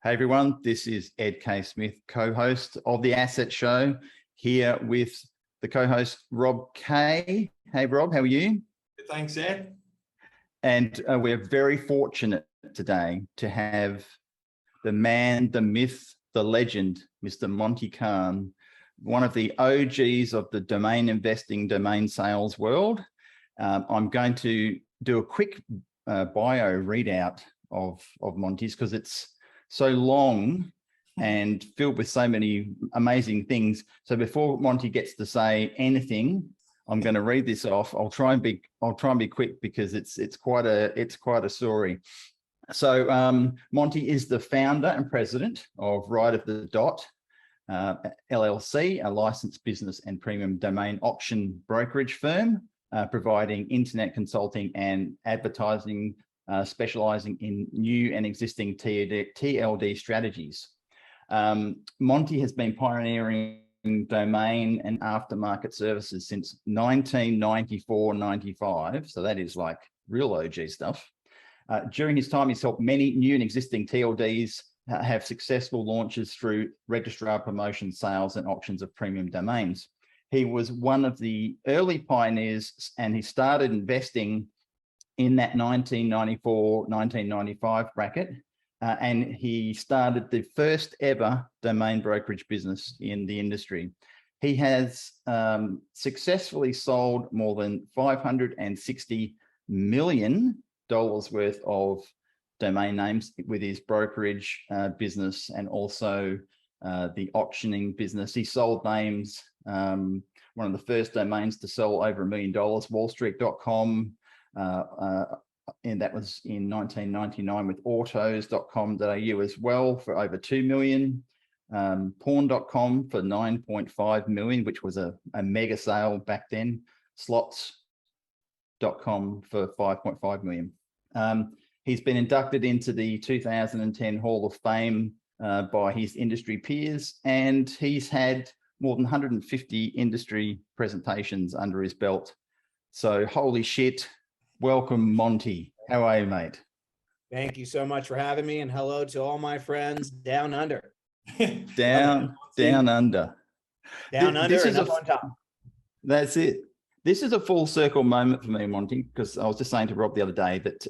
Hey everyone, this is Ed K. Smith, co-host of The Asset Show, here with the co-host Rob K. Hey Rob, how are you? Thanks, Ed. And we're very fortunate today to have the man, the myth, the legend, Mr. Monty Cahn, one of the OGs of the domain investing, domain sales world. I'm going to do a quick bio readout of Monty's because it's so long and filled with so many amazing things. So before Monty gets to say anything, I'm going to read this off. I'll try and be quick because it's quite a story. So Monty is the founder and president of Right of the Dot LLC, a licensed business and premium domain auction brokerage firm, providing internet consulting and advertising, specializing in new and existing TLD strategies. Monty has been pioneering domain and aftermarket services since 1994-95. So that is like real OG stuff. During his time, he's helped many new and existing TLDs have successful launches through registrar promotion, sales and auctions of premium domains. He was one of the early pioneers and he started investing in that 1994-1995 bracket. And he started the first ever domain brokerage business in the industry. He has successfully sold more than $560 million worth of domain names with his brokerage business and also the auctioning business. He sold names, one of the first domains to sell over $1 million, wallstreet.com, and that was in 1999 with autos.com.au as well for over 2 million, porn.com for 9.5 million, which was a mega sale back then, slots.com for 5.5 million. He's been inducted into the 2010 Hall of Fame by his industry peers, and he's had more than 150 industry presentations under his belt. So holy shit. Welcome, Monty. How are you, mate? Thank you so much for having me, and hello to all my friends down under. down under. Down under and up on top. That's it. This is a full circle moment for me, Monty, because I was just saying to Rob the other day that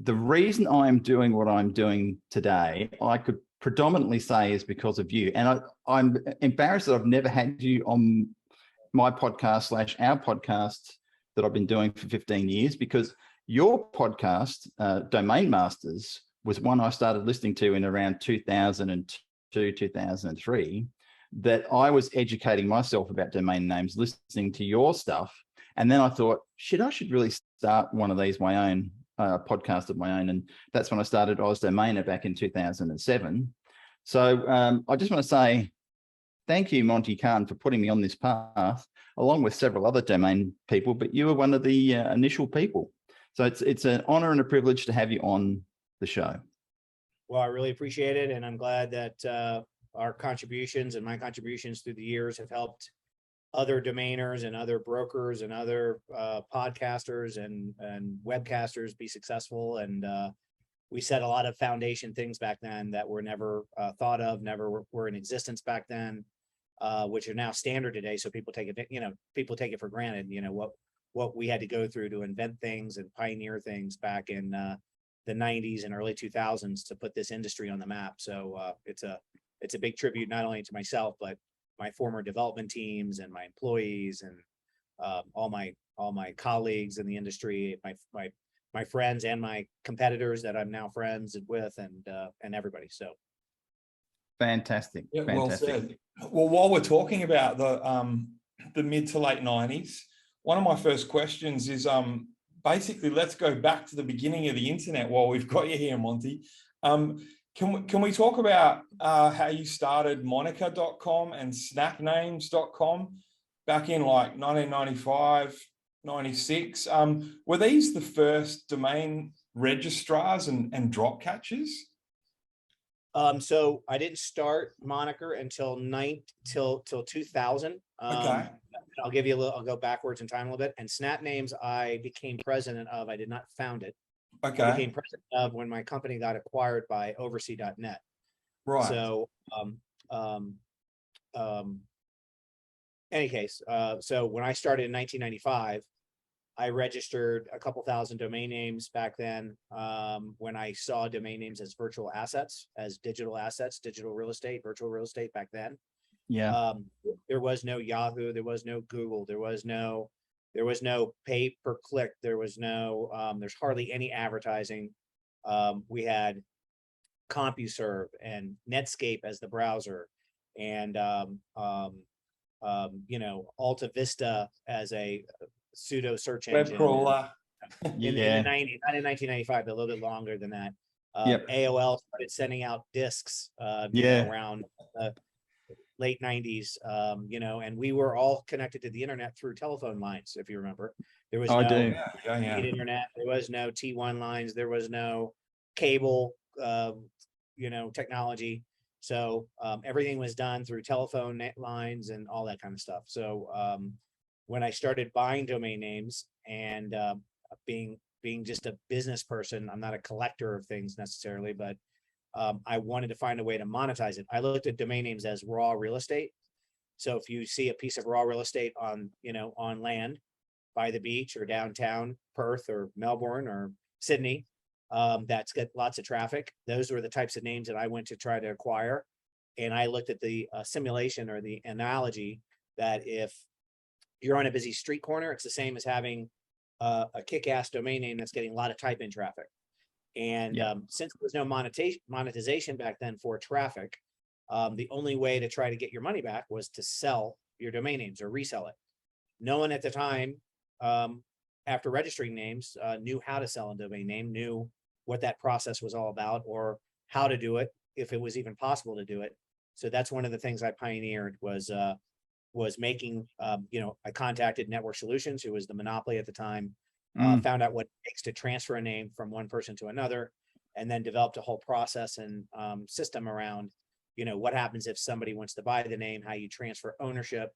the reason I'm doing what I'm doing today, I could predominantly say is because of you. And I'm embarrassed that I've never had you on my podcast / our podcast that I've been doing for 15 years, because your podcast, Domain Masters, was one I started listening to in around 2002, 2003, that I was educating myself about domain names, listening to your stuff. And then I thought, shit, I should really start one of these, my own podcast of my own. And that's when I started Oz Domainer back in 2007. So I just want to say, thank you, Monty Cahn, for putting me on this path, along with several other domain people, but you were one of the initial people. So it's an honor and a privilege to have you on the show. Well, I really appreciate it. And I'm glad that our contributions and my contributions through the years have helped other domainers and other brokers and other podcasters and webcasters be successful. And we set a lot of foundation things back then that were never thought of, never were in existence back then. Which are now standard today. So people take it, people take it for granted, what we had to go through to invent things and pioneer things back in the 90s and early 2000s to put this industry on the map. So it's a big tribute, not only to myself, but my former development teams and my employees and all my colleagues in the industry, my friends and my competitors that I'm now friends with and everybody. So. Fantastic. Yeah, fantastic. Well said. Well, while we're talking about the mid to late 90s, one of my first questions is basically let's go back to the beginning of the internet while we've got you here, Monty. Can we talk about how you started Moniker.com and snapnames.com back in like 1995, 96? Were these the first domain registrars and drop catchers? So I didn't start Moniker until 2000. Okay. I'll give you a little, I'll go backwards in time a little bit. And Snap Names, I became president of, I did not found it. I Okay. became president of when my company got acquired by oversea.net. Right. So, any case, so when I started in 1995, I registered a couple thousand domain names back then. When I saw domain names as virtual assets, as digital assets, digital real estate, virtual real estate back then. Yeah. There was no Yahoo, there was no Google, there was no pay per click, there was no, there's hardly any advertising. We had CompuServe and Netscape as the browser, and you know, Alta Vista as a pseudo search Web engine. crawler. In the 90s, not in 1995, but a little bit longer than that. Yep. AOL started sending out discs, you Yeah. know, around late 90s, you know, and we were all connected to the internet through telephone lines, if you remember. There was I no do. Yeah. internet, there was no T1 lines, there was no cable, you know, technology. So everything was done through telephone net lines and all that kind of stuff. So when I started buying domain names and being just a business person, I'm not a collector of things necessarily, but I wanted to find a way to monetize it. I looked at domain names as raw real estate. So if you see a piece of raw real estate on, you know, on land by the beach or downtown Perth or Melbourne or Sydney, that's got lots of traffic. Those were the types of names that I went to try to acquire. And I looked at the simulation or the analogy that if you're on a busy street corner, it's the same as having a kick-ass domain name that's getting a lot of type-in traffic. And since there was no monetization back then for traffic, the only way to try to get your money back was to sell your domain names or resell it. No one at the time, after registering names, knew how to sell a domain name, knew what that process was all about, or how to do it, if it was even possible to do it. So that's one of the things I pioneered was making, you know, I contacted Network Solutions, who was the monopoly at the time, found out what it takes to transfer a name from one person to another, and then developed a whole process and system around, you know, what happens if somebody wants to buy the name, how you transfer ownership,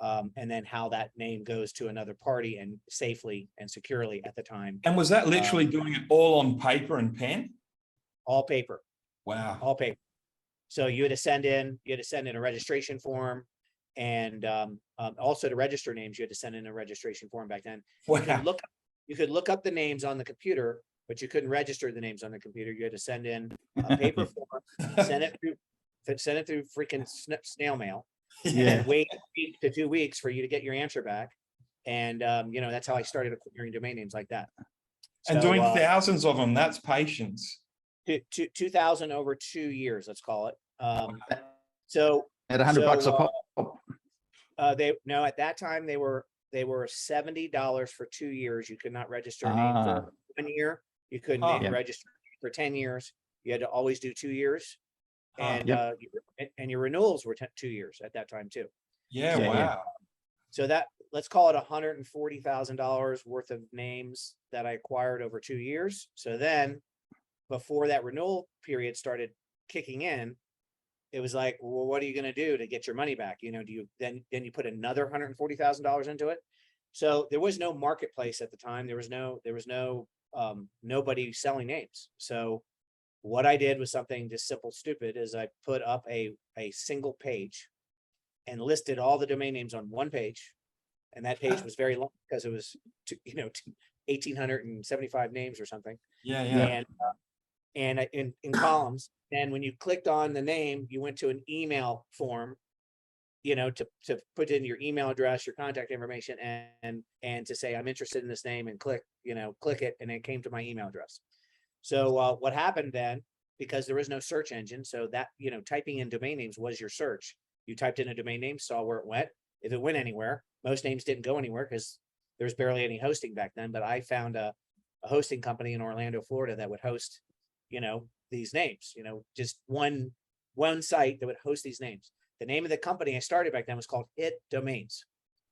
and then how that name goes to another party and safely and securely at the time. And was that literally doing it all on paper and pen? All paper. Wow. All paper. So you had to send in a registration form, and also to register names, you had to send in a registration form back then. Wow. You could look up the names on the computer, but you couldn't register the names on the computer. You had to send in a paper form, send it through freaking snail mail, and wait a week to 2 weeks for you to get your answer back. And you know, that's how I started acquiring domain names like that. And doing thousands of them, that's patience. 2,000 over 2 years, let's call it. So at $100 a pop. at that time they were $70 for 2 years. You could not register a name for 1 year. You couldn't register for 10 years. You had to always do 2 years. And and your renewals were 2 years at that time too. Yeah, so, wow. So that, let's call it $140,000 worth of names that I acquired over 2 years. So then before that renewal period started kicking in, it was like, well, what are you going to do to get your money back? You know, do you then you put another $140,000 into it? So there was no marketplace at the time. There was no nobody selling names. So what I did was something just simple, stupid, is I put up a single page and listed all the domain names on one page. And that page was very long because it was, 1,875 names or something. And in columns. And when you clicked on the name, you went to an email form, you know, to put in your email address, your contact information, and to say, I'm interested in this name, and click it. And it came to my email address. So what happened then, because there was no search engine, so that, you know, typing in domain names was your search. You typed in a domain name, saw where it went. If it went anywhere, most names didn't go anywhere because there was barely any hosting back then. But I found a hosting company in Orlando, Florida that would host, you know, these names, you know, just one site that would host these names. The name of the company I started back then was called Hit Domains,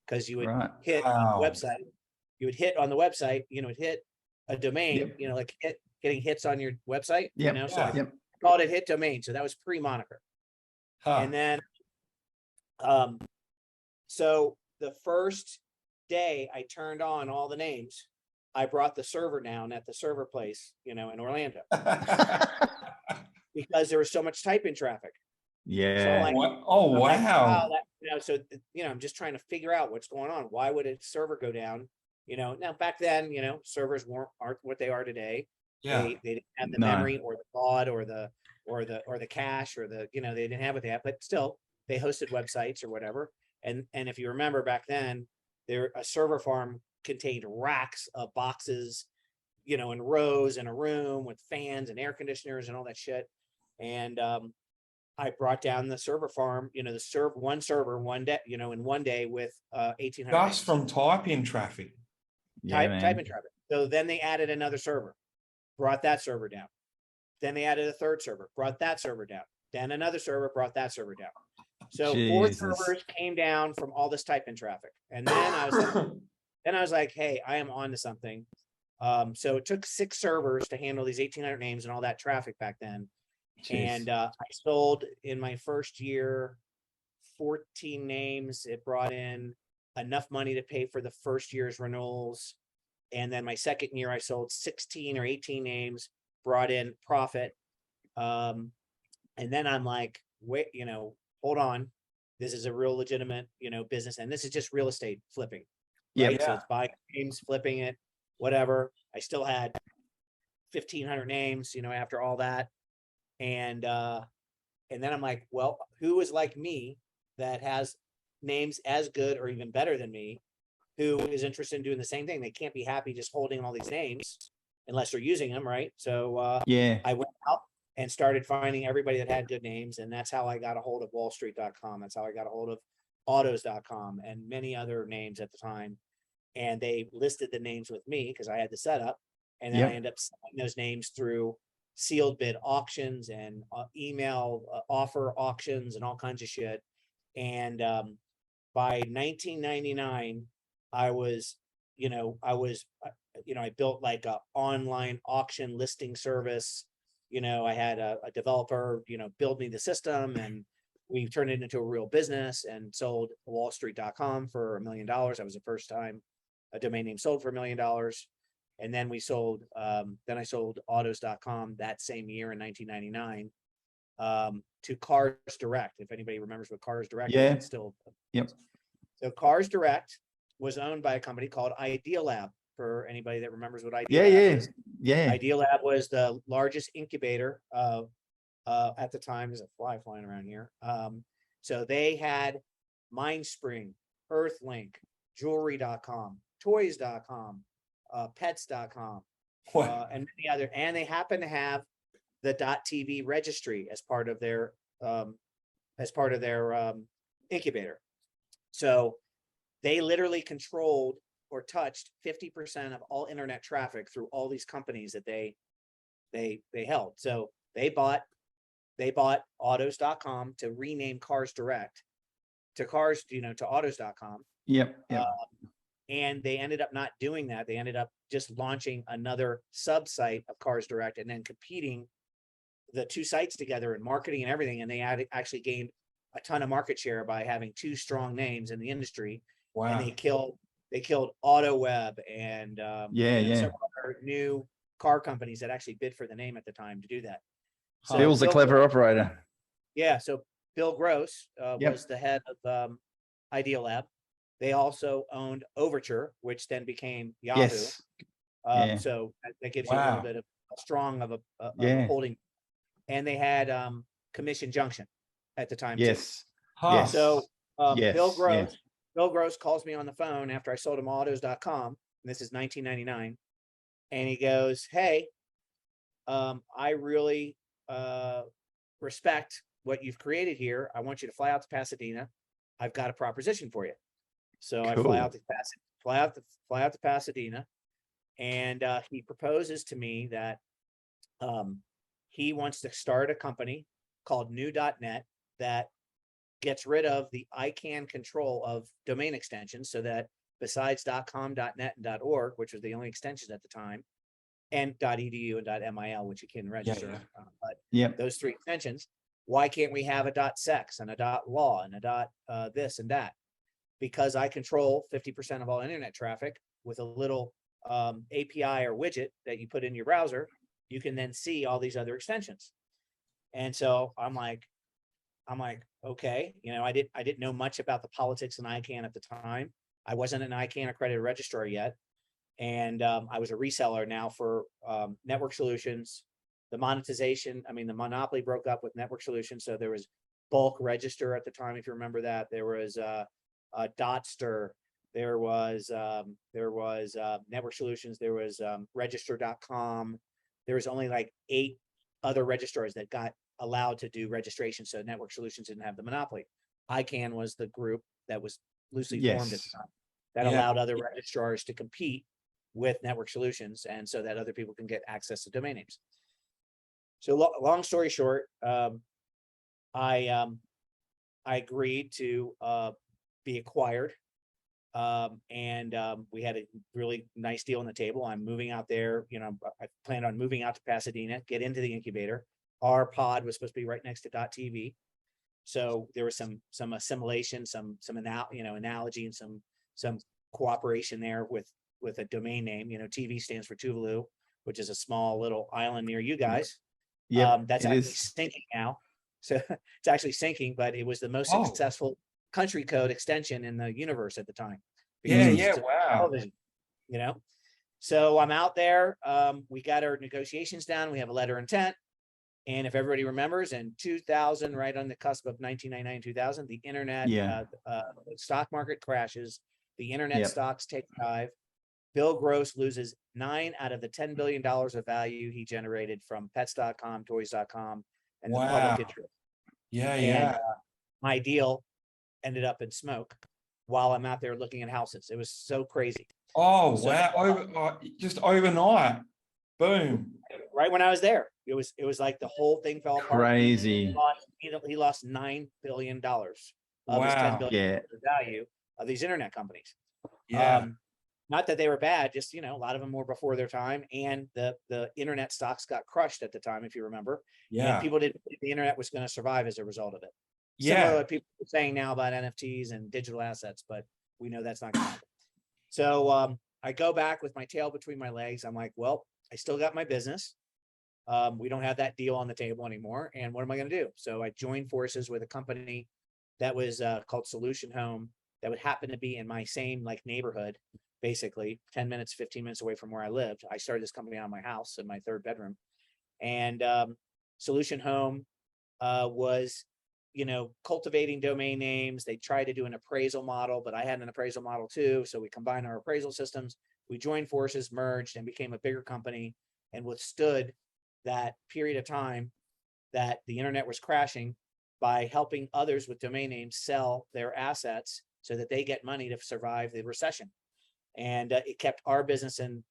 because you would hit on the website, you know, hit a domain, you know, like getting hits on your website, you know, so I called it Hit Domain. So that was pre-Moniker. And then, so the first day I turned on all the names, I brought the server down at the server place, in Orlando, because there was so much type-in traffic. So Yeah. like, Oh, I'm like, wow. so I'm just trying to figure out what's going on. Why would a server go down? Now back then, servers aren't what they are today. Yeah. They didn't have the No. memory or the baud or the cache or they didn't have what they have, but still they hosted websites or whatever. And if you remember back then, a server farm contained racks of boxes, in rows in a room with fans and air conditioners and all that shit. And I brought down the server farm, one server one day, in one day with 1,800 Just from type-in traffic. Yeah, man. type-in traffic. So then they added another server, brought that server down. Then they added a third server, brought that server down. Then another server brought that server down. So 4 Jesus. servers came down from all this type-in traffic. And then I was like, hey, I am on to something. So it took 6 servers to handle these 1,800 names and all that traffic back then. Jeez. And I sold in my first year 14 names. It brought in enough money to pay for the first year's renewals. And then my second year, I sold 16 or 18 names, brought in profit. And then I'm like, wait, hold on. This is a real legitimate, business. And this is just real estate flipping. Right? Yeah. So it's buying names, flipping it, whatever. I still had 1,500 names, after all that. And then I'm like, well, who is like me that has names as good or even better than me, who is interested in doing the same thing? They can't be happy just holding all these names unless they're using them, right? So Yeah. I went out and started finding everybody that had good names, and that's how I got a hold of wallstreet.com. That's how I got a hold of autos.com and many other names at the time. And they listed the names with me because I had the setup, and then I ended up selling those names through sealed bid auctions and email offer auctions and all kinds of shit. And by 1999, I built like a online auction listing service. I had a developer, build me the system, and we turned it into a real business and sold wallstreet.com for $1 million. That was the first time a domain name sold for $1 million. And then I sold autos.com that same year in 1999 to Cars Direct. If anybody remembers what Cars Direct is, it's still. Yep. So Cars Direct was owned by a company called Idea Lab, for anybody that remembers what Idea Yeah. Lab Yeah. is. Yeah. Idea Lab was the largest incubator at the time. There's a fly flying around here. So they had MindSpring, Earthlink, Jewelry.com, Toys.com, Pets.com, and many other. And they happen to have the .tv registry as part of their incubator. So they literally controlled or touched 50% of all internet traffic through all these companies that they held. So they bought autos.com to rename Cars Direct to autos.com. Yep. And they ended up not doing that. They ended up just launching another sub-site of Cars Direct and then competing the two sites together in marketing and everything. And they actually gained a ton of market share by having 2 strong names in the industry. Wow. And they killed AutoWeb and several other new car companies that actually bid for the name at the time to do that. So Bill's a clever operator. Yeah. So Bill Gross was the head of Idea Lab. They also owned Overture, which then became Yahoo. Yes. So that gives you a little bit of a holding. And they had Commission Junction at the time. Yes. Too. Yes. So Bill Gross. Yes. Bill Gross calls me on the phone after I sold him autos.com. And this is 1999. And he goes, hey, I really respect what you've created here. I want you to fly out to Pasadena. I've got a proposition for you. So I fly out to Pasadena, and he proposes to me that he wants to start a company called New.net that gets rid of the ICANN control of domain extensions, so that besides .com, .net, and .org, which was the only extensions at the time, and .edu and .mil, which you can register, but those 3 extensions, why can't we have a .sex and a .law and a this and that? Because I control 50% of all internet traffic with a little API or widget that you put in your browser, you can then see all these other extensions. And so I'm like, okay, I didn't know much about the politics in ICANN at the time. I wasn't an ICANN accredited registrar yet. And I was a reseller now for network solutions. The monetization, the monopoly broke up with network solutions. So there was bulk register at the time, if you remember that. There was Dotster. There was network solutions. There was register.com. There was only like 8 other registrars that got allowed to do registration. So network solutions didn't have the monopoly. ICANN was the group that was loosely formed at the time that allowed other registrars to compete with network solutions, and so that other people can get access to domain names. So long story short, I agreed to be acquired, and we had a really nice deal on the table. I'm moving out there. I planned on moving out to Pasadena, get into the incubator. Our pod was supposed to be right next to .tv, so there was some assimilation, some analogy, and some cooperation there with a domain name. TV stands for Tuvalu, which is a small little island near you guys. Yeah, that's actually sinking now. So it's actually sinking, but it was the most successful country code extension in the universe at the time. Wow. Television, So I'm out there. We got our negotiations down. We have a letter of intent. And if everybody remembers, in 2000, right on the cusp of 1999, 2000, the internet, stock market crashes. The internet stocks take a dive. Bill Gross loses 9 out of the $10 billion of value he generated from pets.com, toys.com, and the public interest. My deal ended up in smoke while I'm out there looking at houses. It was so crazy. Wow. Just overnight. Boom. Right when I was there, it was like the whole thing fell apart. Crazy. He lost $9 billion of his $10 billion value of these internet companies. Not that they were bad, just a lot of them were before their time, and the internet stocks got crushed at the time, if you remember. And people didn't think the internet was going to survive as a result of it. Similar to what people are saying now about NFTs and digital assets, but we know that's not going to happen. So I go back with my tail between my legs. I'm like, well, I still got my business. We don't have that deal on the table anymore. And what am I going to do? So I joined forces with a company that was called Solution Home, that would happen to be in my same neighborhood, basically 10 minutes, 15 minutes away from where I lived. I started this company out of my house in my 3rd bedroom. And Solution Home was, cultivating domain names. They tried to do an appraisal model, but I had an appraisal model too. So we combined our appraisal systems. We joined forces, merged, and became a bigger company, and withstood that period of time that the internet was crashing by helping others with domain names sell their assets so that they get money to survive the recession. And it kept our business in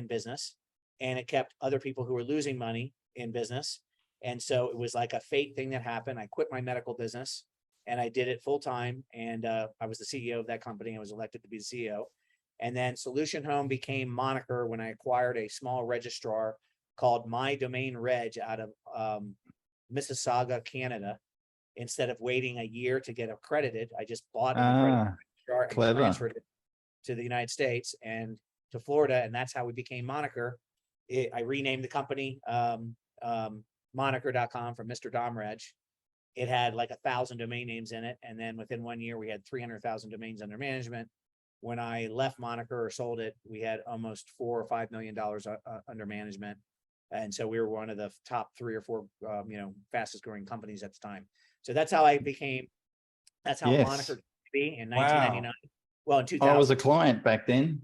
business, and it kept other people who were losing money in business. And so it was like a fate thing that happened. I quit my medical business and I did it full time. And I was the CEO of that company. I was elected to be the CEO. And then Solution Home became Moniker when I acquired a small registrar called My Domain Reg out of Mississauga, Canada. Instead of waiting a year to get accredited, I just bought an accredited registrar and transferred it to the United States and to Florida. And that's how we became Moniker. I renamed the company Moniker.com from Mr. Dom Reg. It had like 1,000 domain names in it. And then within 1 year, we had 300,000 domains under management. When I left Moniker or sold it, we had almost $4 or $5 million under management. And so we were one of the top 3 or 4, fastest growing companies at the time. So that's how Moniker came to be in 1999. Well, in 2000. I was a client back then.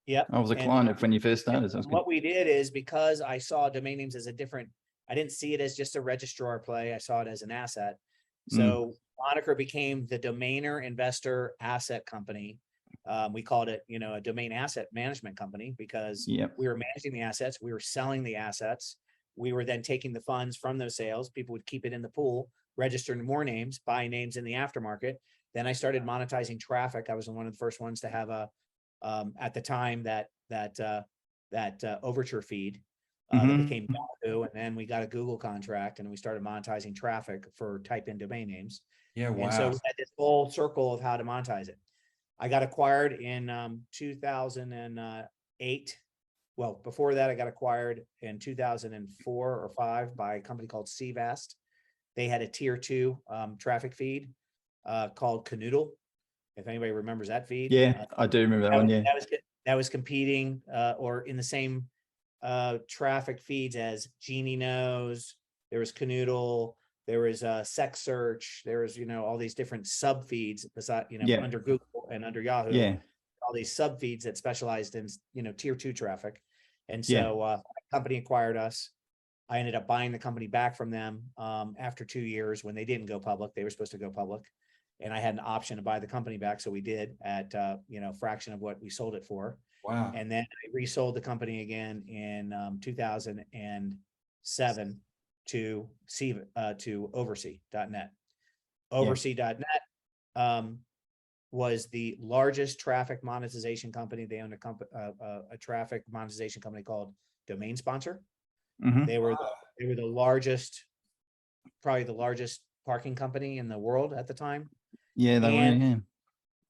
Yep. I was a client when you first started. What we did is, because I saw domain names as I didn't see it as just a registrar play. I saw it as an asset. So Moniker became the domainer investor asset company. We called it, a domain asset management company, because we were managing the assets. We were selling the assets. We were then taking the funds from those sales. People would keep it in the pool, registering more names, buy names in the aftermarket. Then I started monetizing traffic. I was one of the first ones to have at the time that Overture feed that became Yahoo, and then we got a Google contract and we started monetizing traffic for type-in domain names. And so we had this whole circle of how to monetize it. I got acquired in 2008 2008. Well, before that, I got acquired in 2004 or 5 by a company called CVast. They had a tier 2 traffic feed called Canoodle. If anybody remembers that feed. Yeah, I do remember that one. Yeah. That was competing or in the same traffic feeds as Genie Knows. There was Canoodle. There was Sex Search. There was, all these different sub feeds beside, Yeah. under Google and under Yahoo. Yeah. All these sub feeds that specialized in, tier 2 traffic. And Yeah. so a company acquired us. I ended up buying the company back from them after 2 years when they didn't go public. They were supposed to go public. And I had an option to buy the company back. So we did at, fraction of what we sold it for. Wow. And then I resold the company again in 2007 to oversee.net. Oversee.net was the largest traffic monetization company. They owned a traffic monetization company called Domain Sponsor. Mhm. They were the largest, probably the largest parking company in the world at the time. Yeah, they were. Yeah.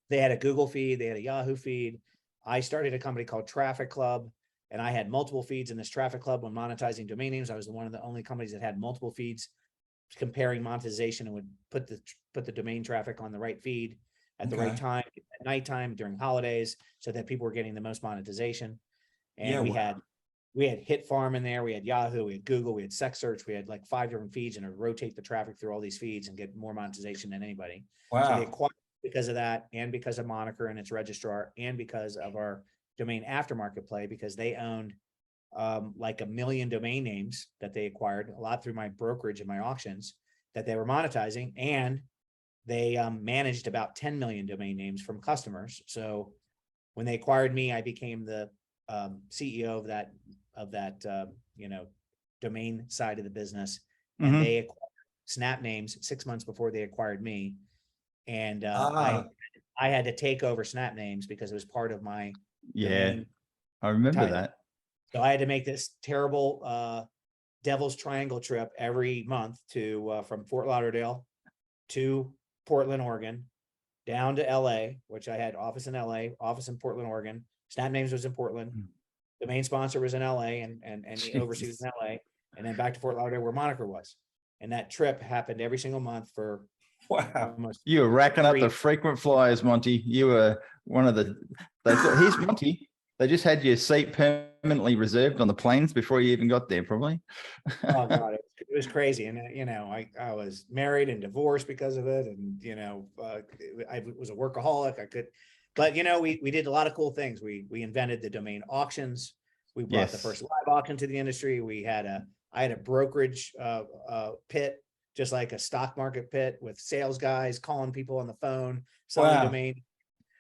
They had a Google feed, they had a Yahoo feed. I started a company called Traffic Club, and I had multiple feeds in this Traffic Club when monetizing domain names. I was one of the only companies that had multiple feeds comparing monetization and would put the domain traffic on the right feed at the right time, at nighttime, during holidays, so that people were getting the most monetization. And we had Hit Farm in there, we had Yahoo, we had Google, we had Sex Search, we had like 5 different feeds, and it would rotate the traffic through all these feeds and get more monetization than anybody. Wow. So they acquired because of that, and because of Moniker and its registrar, and because of our domain aftermarket play, because they owned like 1 million domain names that they acquired, a lot through my brokerage and my auctions that they were monetizing, and they managed about 10 million domain names from customers. So when they acquired me, I became the CEO of that domain side of the business, and they acquired Snap Names 6 months before they acquired me. And I had to take over Snap Names because it was part of my domain. I remember title. that. So I had to make this terrible Devil's Triangle trip every month to from Fort Lauderdale to Portland, Oregon, down to LA, which I had office in LA, office in Portland, Oregon. Snap Names was in Portland. The main sponsor was in LA, and the overseas was in LA, and then back to Fort Lauderdale where Moniker was. And that trip happened every single month for almost. You were racking up the frequent flyers, Monty. You were one of the. Here's Monty. They just had your seat permanently reserved on the planes before you even got there, probably. Oh God, it was crazy, and I was married and divorced because of it, and I was a workaholic. But we did a lot of cool things. We invented the domain auctions. We brought the first live auction to the industry. I had a brokerage pit, just like a stock market pit, with sales guys calling people on the phone, selling domain.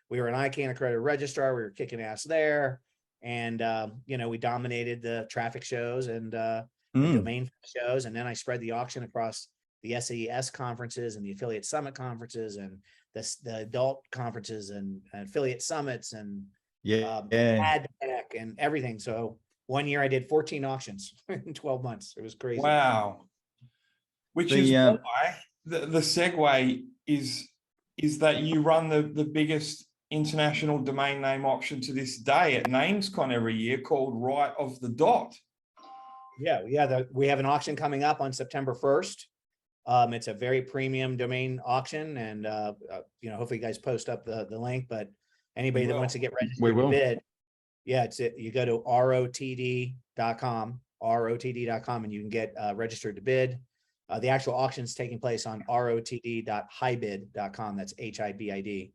We were an ICANN accredited registrar. We were kicking ass there. And, we dominated the traffic shows and the domain shows. And then I spread the auction across the SES conferences and the affiliate summit conferences and the adult conferences and affiliate summits and ad tech and everything. So one year I did 14 auctions in 12 months. It was crazy. Wow. Which is why the segue is that you run the biggest international domain name auction to this day at NamesCon every year, called Right of the Dot. Yeah. We have an auction coming up on September 1st. It's a very premium domain auction, and hopefully you guys post up the link, but anybody that wants to get registered to bid, you go to rotd.com, and you can get registered to bid. The actual auction is taking place on rotd.hibid.com. That's HIBID.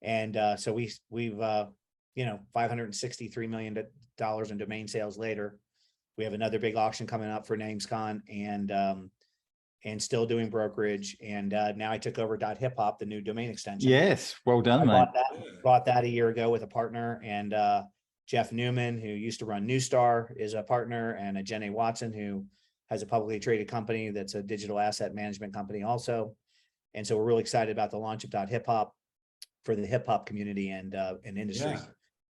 And so we've $563 million in domain sales later. We have another big auction coming up for NamesCon, and still doing brokerage. And now I took over .hiphop, the new domain extension. Yes, well done, mate. Bought that a year ago with a partner, and Jeff Newman, who used to run Newstar, is a partner, and a Jenny Watson, who has a publicly traded company that's a digital asset management company also. And so we're really excited about the launch of .hiphop for the hip hop community and industry.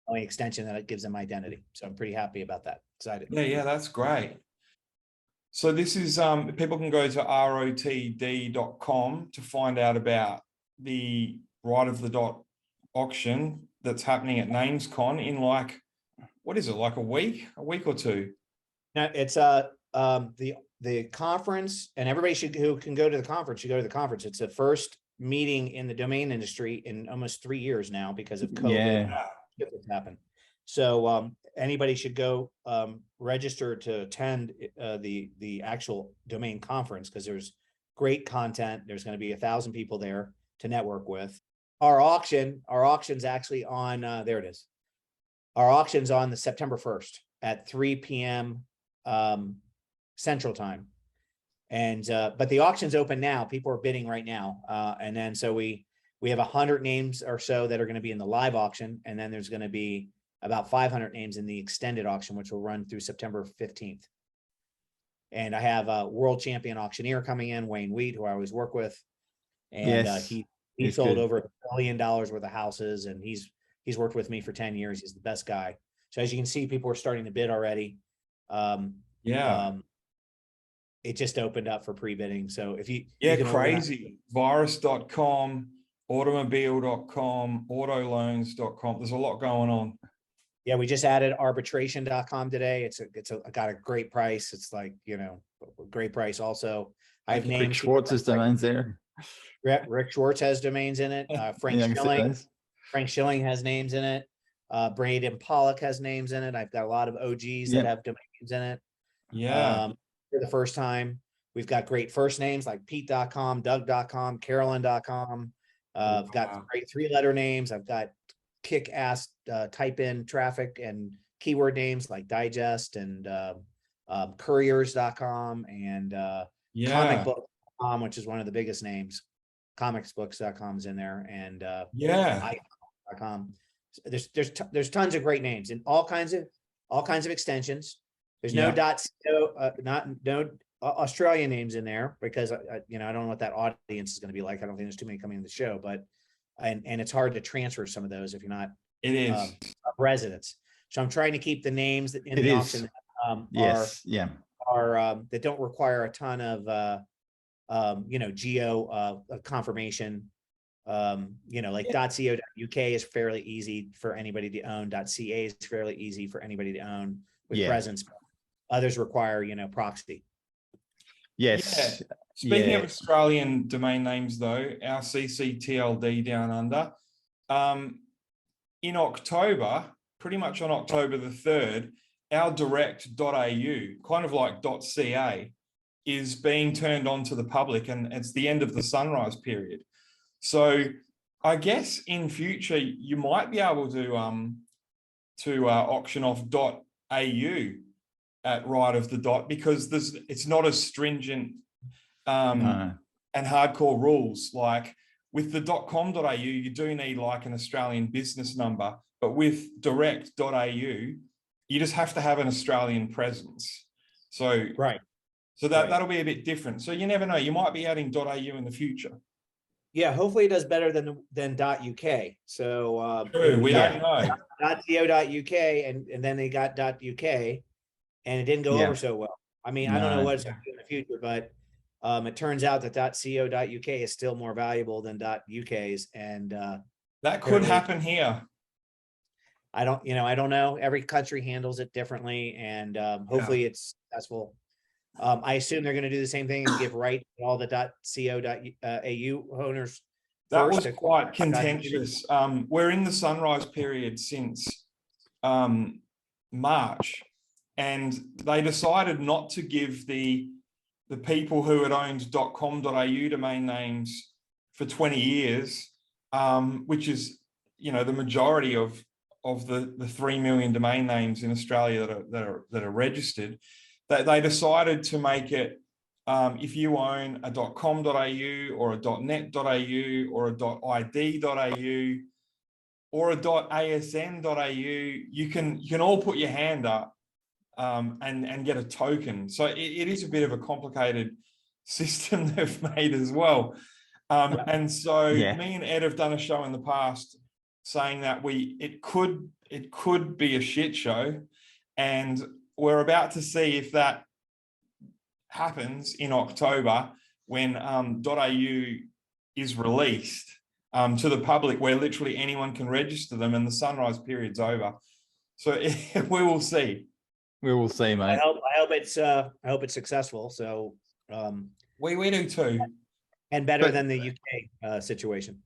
Only extension that it gives them identity. So I'm pretty happy about that. Excited. Yeah, that's great. So this is people can go to rotd.com to find out about the Right of the Dot auction that's happening at NamesCon in like what is it, like a week or two? Now it's the conference, and everybody who can go to the conference should go to the conference. It's the first meeting in the domain industry in almost 3 years now because of COVID. Yeah. That's happened. So anybody should go register to attend the actual domain conference, because there's great content. There's going to be 1,000 people there to network with. Our auction's actually on there it is. Our auction's on the September 1st at 3 p.m. Central Time. And but the auction's open now. People are bidding right now. And then so we have 100 names or so that are going to be in the live auction, and then there's going to be about 500 names in the extended auction, which will run through September 15th. And I have a world champion auctioneer coming in, Wayne Wheat, who I always work with. And Yes, he he's sold good. over $1 billion worth of houses, and he's worked with me for 10 years. He's the best guy. So as you can see, people are starting to bid already. It just opened up for pre-bidding. So if you crazy. Virus.com, automobile.com, autoloans.com. There's a lot going on. Yeah, we just added arbitration.com today. It's got a great price. It's like, a great price also. I have Rick names. Schwartz's domains there. Rick Schwartz has domains in it. Frank Schilling has names in it. Braden Pollock has names in it. I've got a lot of OGs that have domains in it. Yeah. For the first time, we've got great first names like Pete.com, Doug.com, Carolyn.com. I've got great 3-letter names. I've got kick-ass type in traffic and keyword names like Digest and couriers.com and comicbook.com, which is one of the biggest names. Comicsbooks.com is in there, and I.com. There's tons of great names and all kinds of extensions. There's no no Australian names in there because I don't know what that audience is going to be like. I don't think there's too many coming to the show, but and it's hard to transfer some of those if you're not residents. So I'm trying to keep the names in the auction that don't require a ton of geo confirmation. Like .co.uk is fairly easy for anybody to own. .ca is fairly easy for anybody to own with presence. Others require, proxy. Yes. Yeah. Speaking of Australian domain names, though, our CCTLD down under, in October, pretty much on October the 3rd, our direct.au, kind of like .ca, is being turned on to the public, and it's the end of the sunrise period. So I guess in future, you might be able to auction off .au at right of the dot, because it's not as stringent and hardcore rules. Like with the .com.au, you do need like an Australian business number, but with direct.au, you just have to have an Australian presence. So that'll be a bit different. So you never know, you might be adding .au in the future. Yeah, hopefully it does better than .uk. So true, we don't know. .co.uk and then they got .uk. And it didn't go over so well. I mean, I don't know what's going to do in the future, but it turns out that .co.uk is still more valuable than .uk's, and that could happen here. I don't know. Every country handles it differently, and hopefully it's successful. I assume they're going to do the same thing and give right to all the .co.au owners. That was quite contentious. We're in the sunrise period since March. And they decided not to give the people who had owned .com.au domain names for 20 years, which is, the majority of the 3 million domain names in Australia that are registered. They decided to make it, if you own a .com.au or a .net.au or a .id.au or a .asn.au, you can all put your hand up and get a token. So it is a bit of a complicated system they've made as well. And so me and Ed have done a show in the past saying that it could be a shit show, and we're about to see if that happens in October when .au is released to the public, where literally anyone can register them and the sunrise period's over. So we will see. We will see, I mate. hope it's successful. So, We do too. and better But- than the UK situation.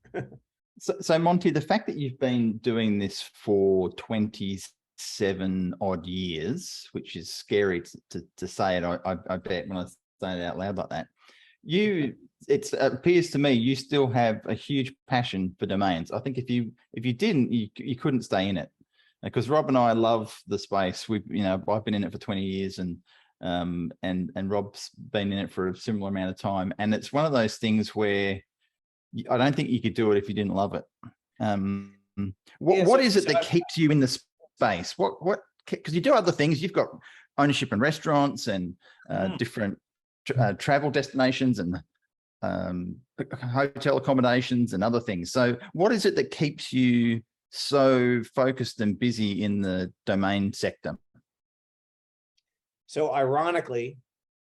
So Monty, the fact that you've been doing this for 27 odd years, which is scary to say it, I bet when I say it out loud like that, it appears to me you still have a huge passion for domains. I think if you didn't, you couldn't stay in it. Because Rob and I love the space. I've been in it for 20 years, and Rob's been in it for a similar amount of time. And it's one of those things where I don't think you could do it if you didn't love it. What is it that keeps you in the space? What? Because you do other things. You've got ownership in restaurants and different travel destinations and hotel accommodations and other things. So what is it that keeps you so focused and busy in the domain sector? So ironically,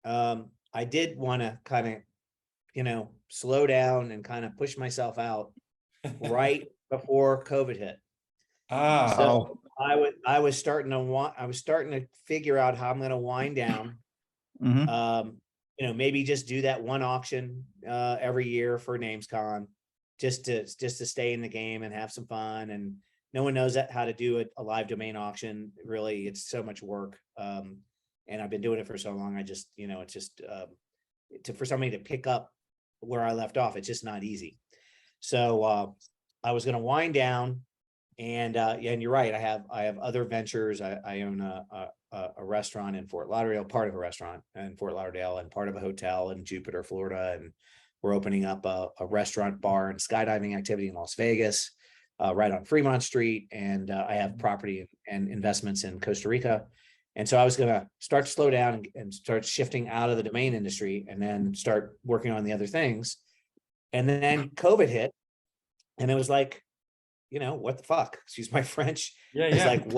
I did want to kind of, slow down and kind of push myself out right before COVID hit. So I was starting to figure out how I'm going to wind down. Maybe just do that one auction every year for NamesCon, just to stay in the game and have some fun. And no one knows how to do a live domain auction. Really, it's so much work. And I've been doing it for so long. I just, it's just for somebody to pick up where I left off, it's just not easy. So I was going to wind down, and you're right. I have other ventures. I own a restaurant in Fort Lauderdale, part of a restaurant in Fort Lauderdale, and part of a hotel in Jupiter, Florida. And we're opening up a restaurant, bar, and skydiving activity in Las Vegas, right on Fremont Street. And I have property and investments in Costa Rica. And so I was going to start to slow down and start shifting out of the domain industry, and then start working on the other things. And then COVID hit, and it was like, what the fuck? Excuse my French. It's like,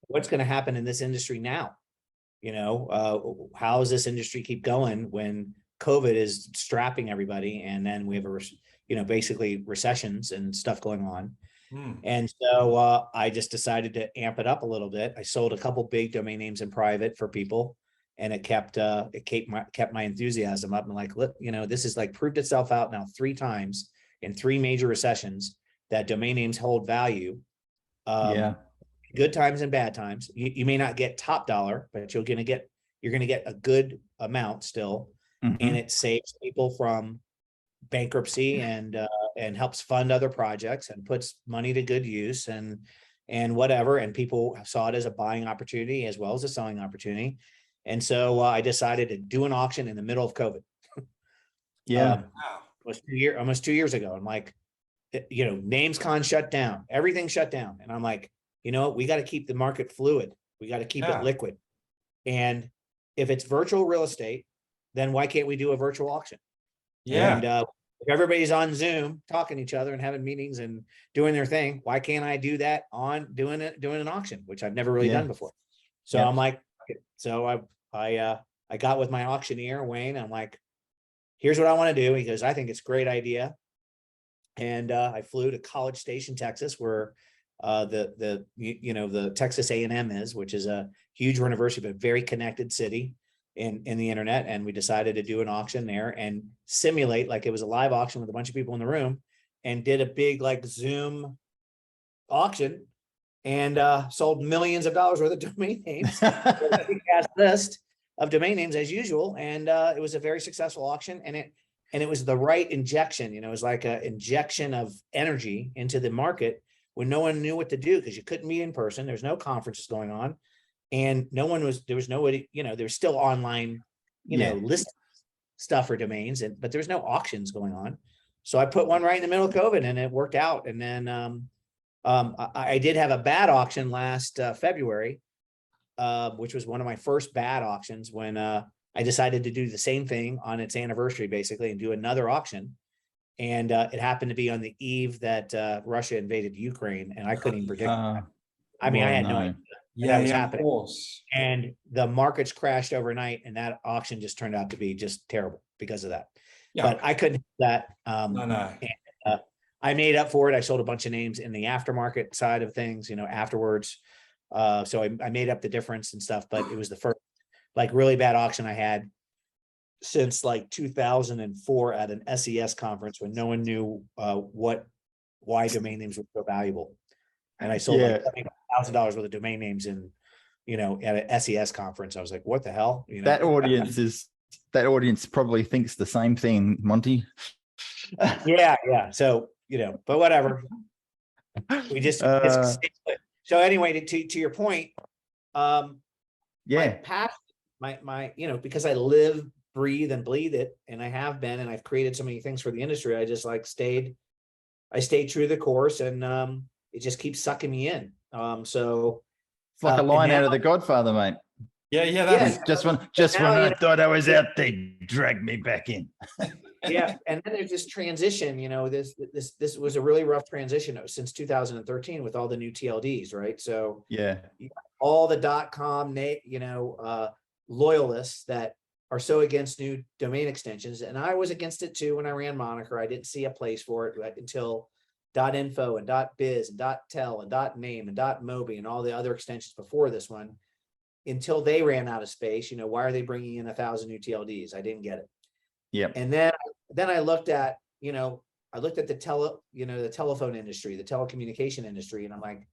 what's going to happen in this industry now? How does this industry keep going when COVID is strapping everybody, and then we have basically recessions and stuff going on. And so I just decided to amp it up a little bit. I sold a couple big domain names in private for people, and it kept my enthusiasm up. And like, look, this is like proved itself out now 3 times in 3 major recessions that domain names hold value. Good times and bad times. You may not get top dollar, but you're going to get a good amount still, and it saves people from bankruptcy and helps fund other projects and puts money to good use and whatever. And people saw it as a buying opportunity as well as a selling opportunity. And so I decided to do an auction in the middle of COVID. Almost 2 years ago. I'm like, NamesCon shut down, everything shut down. And I'm like, we got to keep the market fluid. We got to keep it liquid. And if it's virtual real estate, then why can't we do a virtual auction? And if everybody's on Zoom talking to each other and having meetings and doing their thing, why can't I do that on doing an auction, which I've never really done before? So I'm like, so I got with my auctioneer, Wayne. I'm like, here's what I want to do. He goes, I think it's a great idea. And I flew to College Station, Texas, where the Texas A&M is, which is a huge university, but very connected city in the internet. And we decided to do an auction there and simulate like it was a live auction with a bunch of people in the room, and did a big like Zoom auction, and sold millions of dollars worth of domain names. A big ass list of domain names as usual. And it was a very successful auction, and it was the right injection. It was like an injection of energy into the market when no one knew what to do, because you couldn't meet in person. There's no conferences going on. And there was nobody, there's still online, list stuff for domains, but there's no auctions going on. So I put one right in the middle of COVID, and it worked out. And then I did have a bad auction last February, which was one of my first bad auctions, when I decided to do the same thing on its anniversary, basically, and do another auction. And it happened to be on the eve that Russia invaded Ukraine, and I couldn't even predict that. I had no idea. That was happening. Of course. And the markets crashed overnight, and that auction just turned out to be just terrible because of that. But I couldn't do that. And, I made up for it. I sold a bunch of names in the aftermarket side of things, afterwards. So I made up the difference and stuff, but it was the first like really bad auction I had since like 2004 at an SES conference when no one knew why domain names were so valuable. And I sold like $1,000 worth of domain names in, at an SES conference. I was like, what the hell? That audience probably thinks the same thing, Monty. Yeah. So, but whatever. We just so anyway, to your point, my passion, my because I live, breathe, and bleed it, and I have been, and I've created so many things for the industry. I just like stayed true to the course, and it just keeps sucking me in. So it's like a line out of The Godfather, mate. Yeah. Just when I thought I was out, they dragged me back in. Yeah, and then there's this transition. This was a really rough transition since 2013 with all the new TLDs, right? So all the .com, loyalists that are so against new domain extensions, and I was against it too when I ran Moniker. I didn't see a place for it until .info and .biz and .tel and .name and .mobi and all the other extensions before this one, until they ran out of space. Why are they bringing in 1,000 new TLDs? I didn't get it. Yeah. And then I looked at, the telephone industry, the telecommunication industry, and I'm like,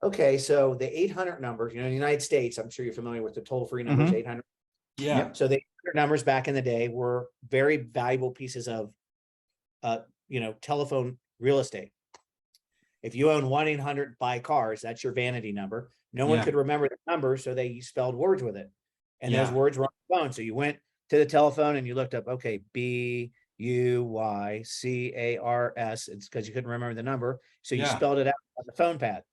okay, so the 800 numbers, in the United States, I'm sure you're familiar with the toll-free numbers, 800. Yeah. So the 800 numbers back in the day were very valuable pieces of, telephone real estate. If you own 1-800 buy cars, that's your vanity number. No one could remember the number, so they spelled words with it. And those words were on the phone. So you went to the telephone and you looked up, okay, BUYCARS. It's because you couldn't remember the number. So you spelled it out on the phone pad.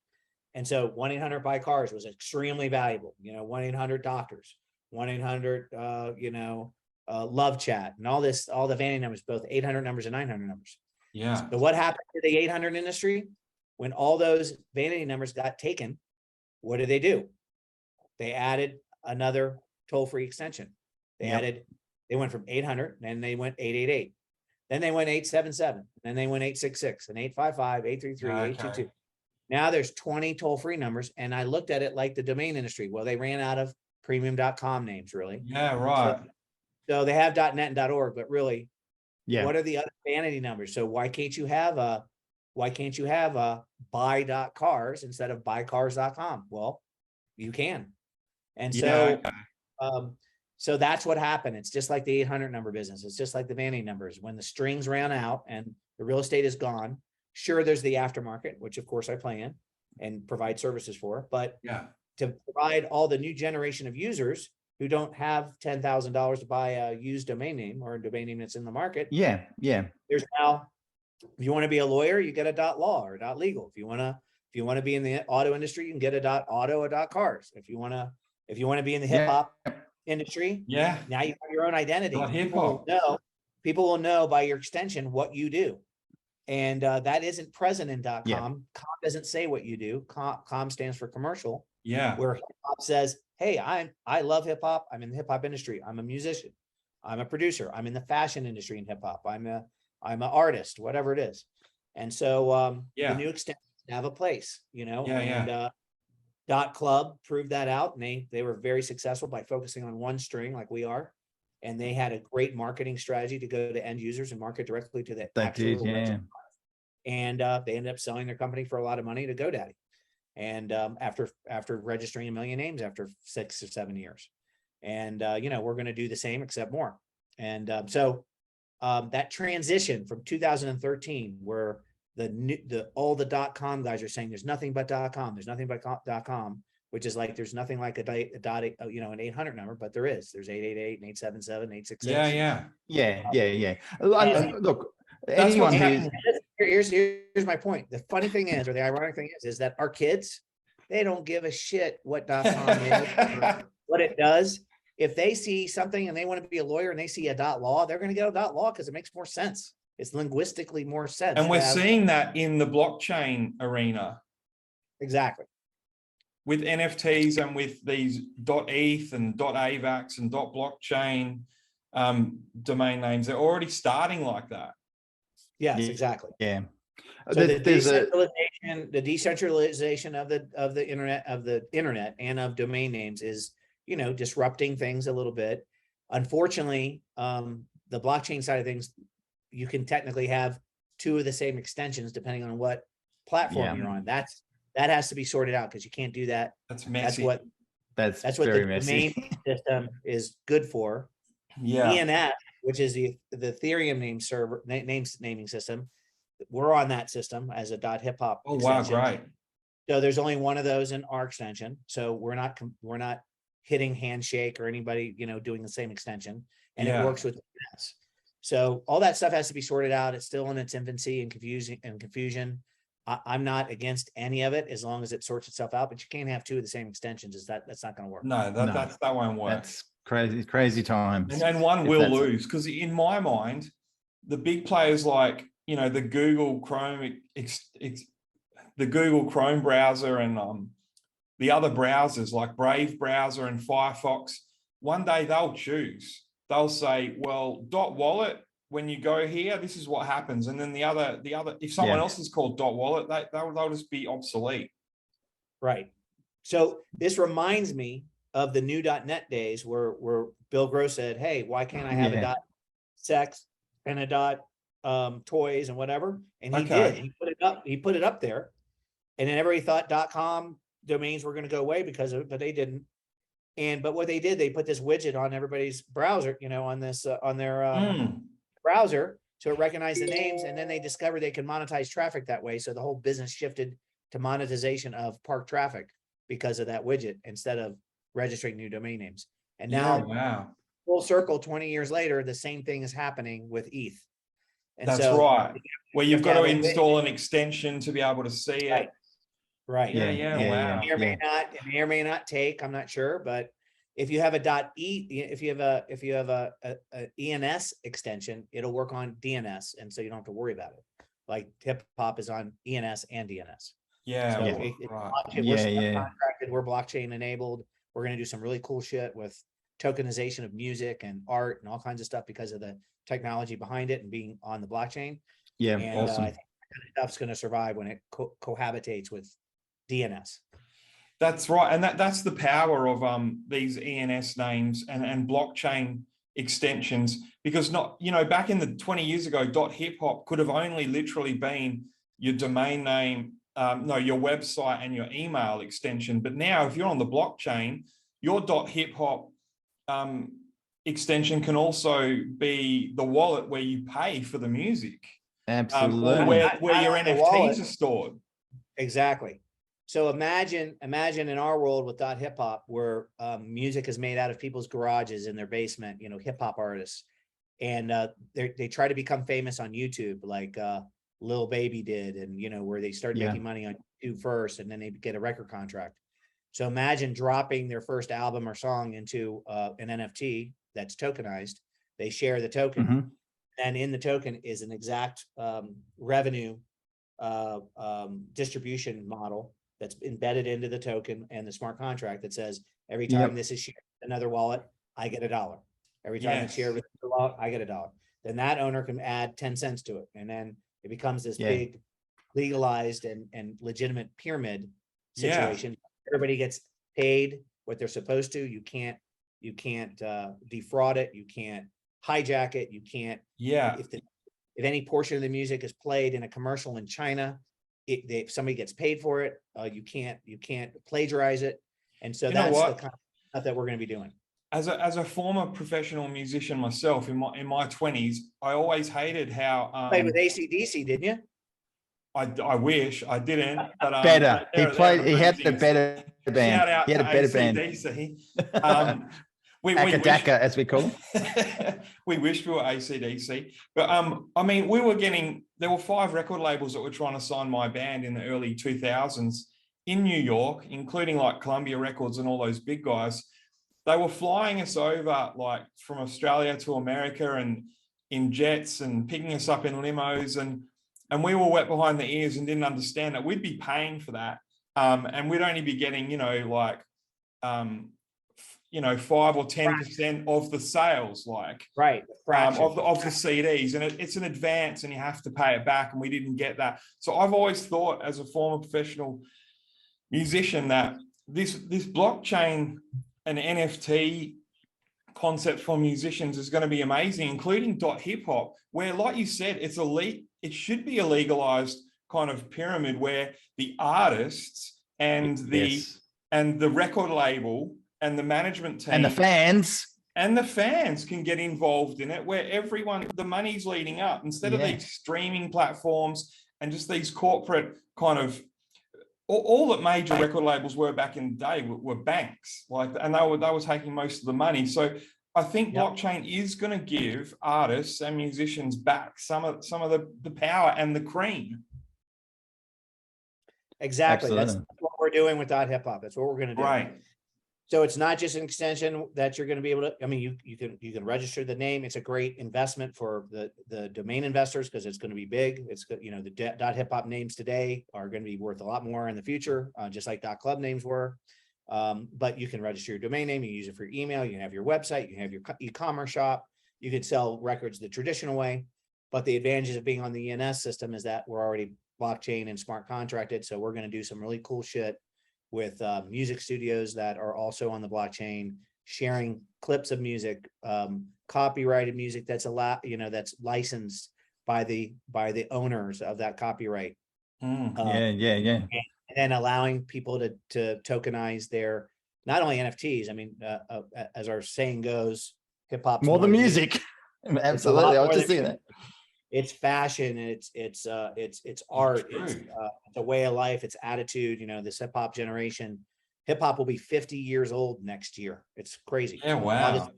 And so 1-800 buy cars was extremely valuable. 1-800 doctors, 1-800, love chat, and all the vanity numbers, both 800 numbers and 900 numbers. Yeah. But what happened to the 800 industry when all those vanity numbers got taken? What did they do? They added another toll-free extension. They went from 800, then they went 888, then they went 877, then they went 866 and 855, 833, 822. Now there's 20 toll-free numbers, and I looked at it like the domain industry. Well, they ran out of premium.com names, really. Yeah, right. So they have .net and .org, but really, what are the other vanity numbers? So why can't you have a buy.cars instead of buycars.com? Well, you can. And so so that's what happened. It's just like the 800 number business. It's just like the vanity numbers. When the strings ran out and the real estate is gone, sure, there's the aftermarket, which of course I play in and provide services for, but to provide all the new generation of users who don't have $10,000 to buy a used domain name or a domain name that's in the market. There's now, if you want to be a lawyer, you get a .law or .legal. If you want to be in the auto industry, you can get a .auto or .cars. If you want to be in the hip hop industry, now you have your own identity. People will know by your extension what you do. And that isn't present in .com. Com doesn't say what you do. Com stands for commercial. Where hip hop says, hey, I love hip hop. I'm in the hip hop industry. I'm a musician. I'm a producer. I'm in the fashion industry in hip hop. I'm an artist, whatever it is. And so the new extensions have a place, .club proved that out, and they were very successful by focusing on one string like we are. And they had a great marketing strategy to go to end users and market directly to the actual website. And they ended up selling their company for a lot of money to GoDaddy. And after registering 1 million names after 6 or 7 years. And we're going to do the same except more. And so that transition from 2013, where all the .com guys are saying there's nothing but .com, there's nothing but .com, which is like there's nothing like an 800 number, but there is. There's 888 and 877, 866. Look, anyone here's my point. The funny thing is, or the ironic thing is that our kids, they don't give a shit what .com is, or what it does. If they see something and they want to be a lawyer and they see a .law, they're going to get a .law because it makes more sense. It's linguistically more sense. And we're seeing that in the blockchain arena. Exactly. With NFTs and with these .eth and .avax and .blockchain domain names, they're already starting like that. Yes, exactly. Yeah. So the There's a decentralization of the internet and of domain names is, disrupting things a little bit. Unfortunately, the blockchain side of things, you can technically have two of the same extensions depending on what platform you're on. That has to be sorted out because you can't do that. That's messy. That's what very the messy. domain system is good for. Yeah. ENS, which is the Ethereum naming system. We're on that system as a .hiphop. Oh, wow, extension. great. So there's only one of those in our extension. So we're not hitting Handshake or anybody, doing the same extension, and it works with ENS. So all that stuff has to be sorted out. It's still in its infancy and confusion. I'm not against any of it as long as it sorts itself out, but you can't have two of the same extensions. That's not going to work. No, that won't work. That's crazy times. And one will lose, because in my mind, the big players like, the Google Chrome, the Google Chrome browser and the other browsers like Brave browser and Firefox, one day they'll choose. They'll say, well, .wallet, when you go here, this is what happens. And then the other, if someone else is called .wallet, they'll just be obsolete. Right. So this reminds me of the new .NET days where Bill Gross said, hey, why can't I have a .sex and a .toys and whatever? And he did. He put it up there. And then everybody thought .com domains were going to go away because of it, but they didn't. But what they did, they put this widget on everybody's browser, on this on their browser, so it recognized the names, and then they discovered they could monetize traffic that way. So the whole business shifted to monetization of park traffic because of that widget instead of registering new domain names. And now, full circle, 20 years later, the same thing is happening with ETH. And that's right, where you've got to install an extension to be able to see it. Right. Wow. It may or may not take. I'm not sure, but if you have if you have a ENS extension, it'll work on DNS, and so you don't have to worry about it. Like Hiphop is on ENS and DNS. Contracted. We're blockchain enabled. We're going to do some really cool shit with tokenization of music and art and all kinds of stuff because of the technology behind it and being on the blockchain. Yeah, and, awesome. I think that stuff's going to survive when it cohabitates with DNS. That's right, and that's the power of these ENS names and blockchain extensions, because back in the 20 years ago, .hiphop could have only literally been your domain name, your website and your email extension. But now, if you're on the blockchain, your .hiphop extension can also be the wallet where you pay for the music. Absolutely, where your NFTs are stored. Exactly. So imagine in our world with .hiphop, where music is made out of people's garages in their basement, hip hop artists, and they try to become famous on YouTube, like Lil Baby did, and where they started making money on YouTube first, and then they get a record contract. So imagine dropping their first album or song into an NFT that's tokenized. They share the token, and in the token is an exact revenue distribution model that's embedded into the token and the smart contract that says every time this is shared with another wallet, I get $1. Every time it's shared with another wallet, I get $1. Then that owner can add 10 cents to it. And then it becomes this big legalized and legitimate pyramid situation. Everybody gets paid what they're supposed to. You can't defraud it. You can't hijack it. You can't. If any portion of the music is played in a commercial in China, if somebody gets paid for it, you can't plagiarize it. And so that's the kind of stuff that we're going to be doing. As a former professional musician myself, in my 20s, I always hated how played with AC/DC, didn't you? I wish I didn't, but better. He had the better band. Shout out he had to a better AC/DC. band. Akadaka, as we call them. We wish we were AC/DC, but there were 5 record labels that were trying to sign my band in the early 2000s in New York, including like Columbia Records and all those big guys. They were flying us over like from Australia to America and in jets and picking us up in limos, and we were wet behind the ears and didn't understand that we'd be paying for that, and we'd only be getting 5 or 10% of the sales, like Right. of the CDs, and it's an advance, and you have to pay it back. And we didn't get that. So I've always thought, as a former professional musician, that this blockchain and NFT concept for musicians is going to be amazing, including .hiphop, where, like you said, it should be a legalized kind of pyramid where the artists and the record label and the management team and the fans can get involved in it, where the money's leading up, instead of these streaming platforms and just these corporate kind of, all that major record labels were back in the day were banks, and they were taking most of the money. So I think blockchain is going to give artists and musicians back some of the power and the cream. Exactly. Absolutely. That's what we're doing with .hiphop. That's what we're going to do. Right. So it's not just an extension that you're going to be able to, I mean, you can register the name. It's a great investment for the domain investors, because it's going to be big. It's good. The .hiphop names today are going to be worth a lot more in the future, just like .club names were. But you can register your domain name. You can use it for your email. You can have your website. You can have your e-commerce shop. You can sell records the traditional way. But the advantages of being on the ENS system is that we're already blockchain and smart contracted. So we're going to do some really cool shit with music studios that are also on the blockchain, sharing clips of music, copyrighted music that's that's licensed by the owners of that copyright. Yeah. And then allowing people to tokenize their, not only NFTs. I mean, as our saying goes, hip hop more than music. Absolutely, I was just saying that. It's fashion, it's art, it's a way of life, it's attitude. This hip hop generation, hip hop will be 50 years old next year. It's crazy. Yeah, wow.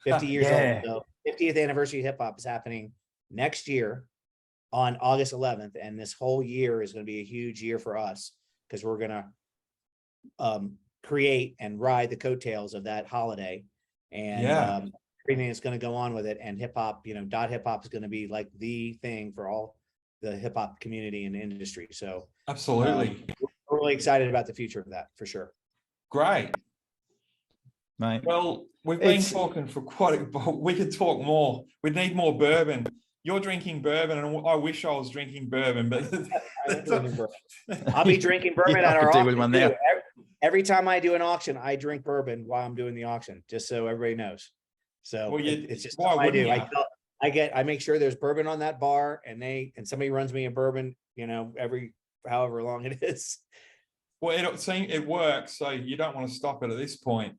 50 years old. So 50th anniversary of hip hop is happening next year on August 11th, and this whole year is going to be a huge year for us, because we're going to create and ride the coattails of that holiday, and everything that's going to go on with it. And hip hop, hip hop is going to be like the thing for all the hip hop community and industry. So absolutely, we're really excited about the future of that, for sure. Great, mate. Well, we've been talking for we could talk more. We'd need more bourbon. You're drinking bourbon, and I wish I was drinking bourbon, but I'll be drinking bourbon at our auction too. Now. Every time I do an auction, I drink bourbon while I'm doing the auction, just so everybody knows. So it's just what I do. I make sure there's bourbon on that bar, and somebody runs me a bourbon, every however long it is. Well, it works, so you don't want to stop it at this point.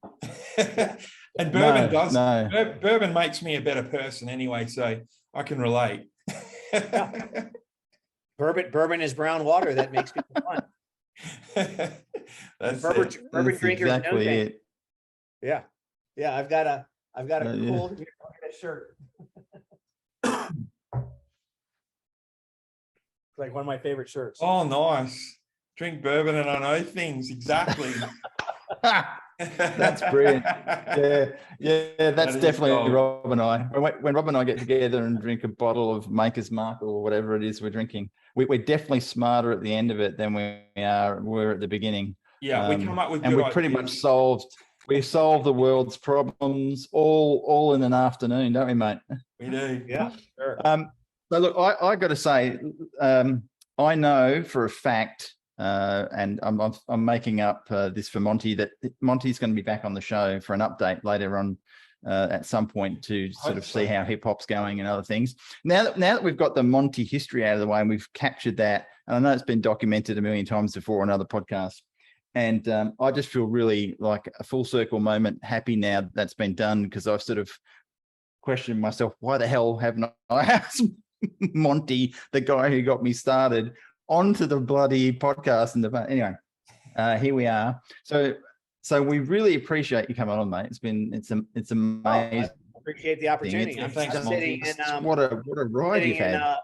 And bourbon bourbon makes me a better person anyway, so I can relate. Bourbon is brown water that makes people fun. That's bourbon drinkers exactly know it. Yeah. I've got a cool shirt. It's like one of my favorite shirts. Oh, nice. Drink bourbon and I know things. Exactly. That's brilliant. Yeah. That's definitely Rob and I. When Rob and I get together and drink a bottle of Maker's Mark or whatever it is we're drinking, we're definitely smarter at the end of it than we're at the beginning. Yeah, we come up with and good we pretty ideas. much we solve the world's problems all in an afternoon, don't we, mate? We do. Yeah, sure. So look, I got to say, I know for a fact, and I'm making up this for Monty, that Monty's going to be back on the show for an update later on at some point to sort of see how hip hop's going and other things. Now that we've got the Monty history out of the way and we've captured that, and I know it's been documented a million times before on other podcasts, and I just feel really like a full circle moment, happy now that's been done, because I've sort of questioned myself, why the hell haven't I asked Monty, the guy who got me started, onto the bloody podcast? Anyway, here we are. So we really appreciate you coming on, mate. It's amazing. I appreciate the opportunity. What a ride you've had.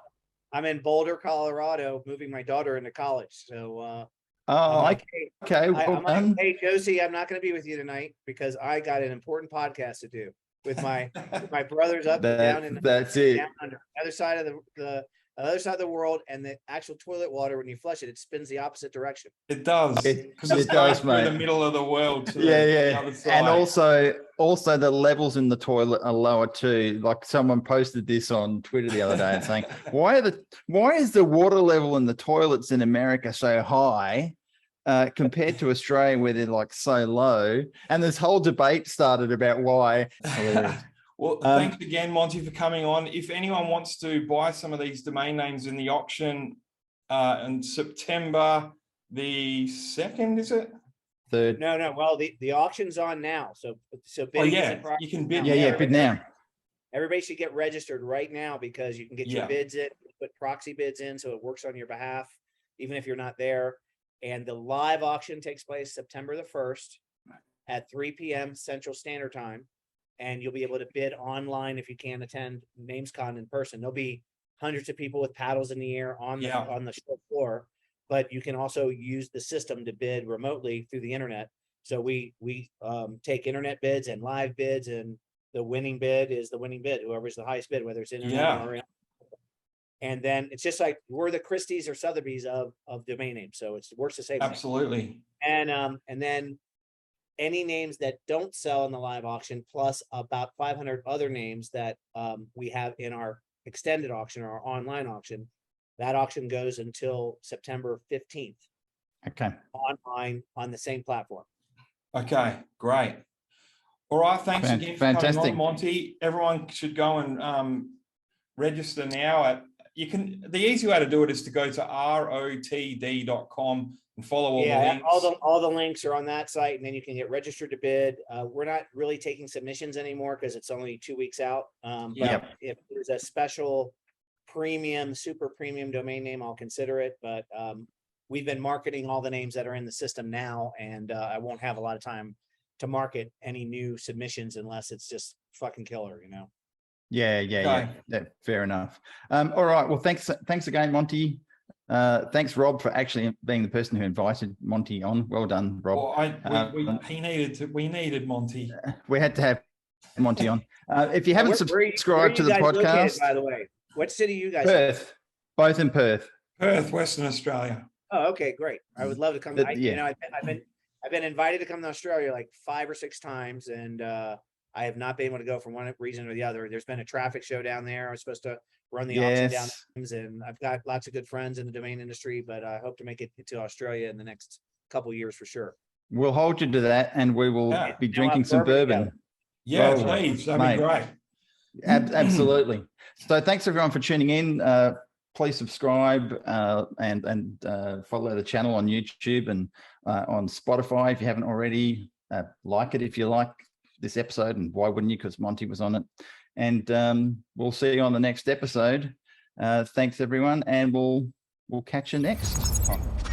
I'm in Boulder, Colorado, moving my daughter into college. So okay. Well done. Hey, Josie, I'm not going to be with you tonight because I got an important podcast to do with my brothers up down in that's it. Down under the other side of on the other side of the world, and the actual toilet water, when you flush it, it spins the opposite direction. It does, because It it's going does, through the mate. middle of the world to Yeah, the other yeah. side. And also the levels in the toilet are lower too. Like someone posted this on Twitter the other day and saying, why is the water level in the toilets in America so high compared to Australia where they're like so low? And this whole debate started about why. Hilarious. Well, thanks again, Monty, for coming on. If anyone wants to buy some of these domain names in the auction in September the 2nd, is it? Third. No. Well, the auction's on now. So Oh, bidding is yeah, in progress you can bid. now. Yeah, bid now. Everybody should get registered right now because you can get your Yeah. bids in, put proxy bids in, so it works on your behalf, even if you're not there. And the live auction takes place September the 1st at 3 p.m. Central Standard Time. And you'll be able to bid online if you can't attend NamesCon in person. There'll be hundreds of people with paddles in the air on the show floor, but you can also use the system to bid remotely through the internet. So we take internet bids and live bids, and the winning bid is the winning bid, whoever's the highest bid, whether it's internet or. And then it's just like we're the Christie's or Sotheby's of domain names, so it works the same. Absolutely. And then any names that don't sell in the live auction, plus about 500 other names that we have in our extended auction or our online auction. That auction goes until September 15th. Okay. Online on the same platform. Okay, great. All right, thanks again for coming on, Monty. Everyone should go and register now. The easy way to do it is to go to rotd.com and follow all the links. all the links are on that site, and then you can get registered to bid. We're not really taking submissions anymore because it's only 2 weeks out. But if there's a special super premium domain name, I'll consider it. But we've been marketing all the names that are in the system now, and I won't have a lot of time to market any new submissions unless it's just fucking killer, Yeah. Fair enough. All right. Well, thanks again, Monty. Thanks, Rob, for actually being the person who invited Monty on. Well done, Rob. Well, we needed Monty. We had to have Monty on. If you haven't subscribed to the podcast, located, by the way, what city are you guys? Perth, both in Perth. Perth, Western Australia. Oh, okay, great. I would love to come. I've been invited to come to Australia like 5 or 6 times, and I have not been able to go for one reason or the other. There's been a traffic show down there. I was supposed to run the auction down there, and I've got lots of good friends in the domain industry, but I hope to make it to Australia in the next couple of years for sure. We'll hold you to that, and we will be drinking some bourbon. Yeah, please. That'd be great. Absolutely. So thanks everyone for tuning in. Please subscribe and follow the channel on YouTube and on Spotify if you haven't already. Like it if you like this episode, and why wouldn't you? Because Monty was on it. And we'll see you on the next episode. Thanks everyone, and we'll catch you next time.